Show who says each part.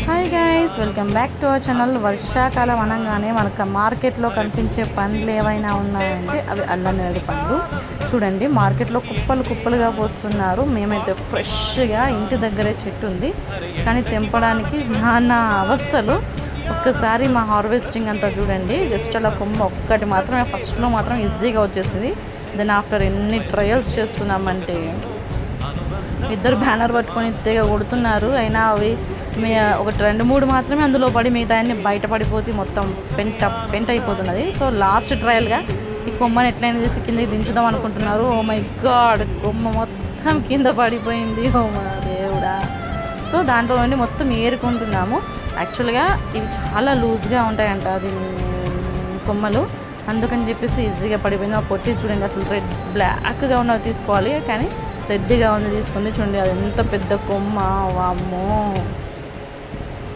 Speaker 1: Hi guys, welcome back to our channel. వర్షాకాలం అనగానే మనకు మార్కెట్లో కనిపించే పండ్లు ఏవైనా ఉన్నాయంటే అవి అల్లం నేరేడు పండ్లు. చూడండి, మార్కెట్లో కుప్పలు కుప్పలుగా పోస్తున్నారు. మేమైతే ఫ్రెష్గా ఇంటి దగ్గరే చెట్టు ఉంది, కానీ తెంపడానికి నానా అవస్థలు. ఒక్కసారి మా హార్వెస్టింగ్ అంతా చూడండి. జస్ట్ అలా కొమ్మ ఒక్కటి మాత్రం ఫస్ట్లో మాత్రం ఈజీగా వచ్చేసింది. దెన్ ఆఫ్టర్ ఎన్ని ట్రయల్స్ చేస్తున్నామంటే ఇద్దరు బ్యానర్ పట్టుకొని తెగ కొడుతున్నారు. అయినా అవి ఒకటి 2-3 మాత్రమే అందులో పడి మిగతా అన్ని బయట పడిపోతే మొత్తం పెంట అయిపోతున్నది. సో లాస్ట్ ట్రయల్గా ఈ కొమ్మని ఎట్లయినా చేసి కిందకి దించుదాం అనుకుంటున్నారు. ఓ మై గాడ్, కొమ్మ మొత్తం కింద పడిపోయింది. ఓ మా దేవుడా. సో దాంట్లో నుండి మొత్తం ఏరుకుంటున్నాము. యాక్చువల్గా ఇవి చాలా లూజ్గా ఉంటాయంట అది కొమ్మలు, అందుకని చెప్పేసి ఈజీగా పడిపోయింది. ఆ పొట్టి చూడండి, అసలు రెడ్ బ్లాక్గా ఉన్నది తీసుకోవాలి, కానీ రెడ్గా ఉంది తీసుకుంది. చూడండి, అది ఎంత పెద్ద కొమ్మ, వామ్మో.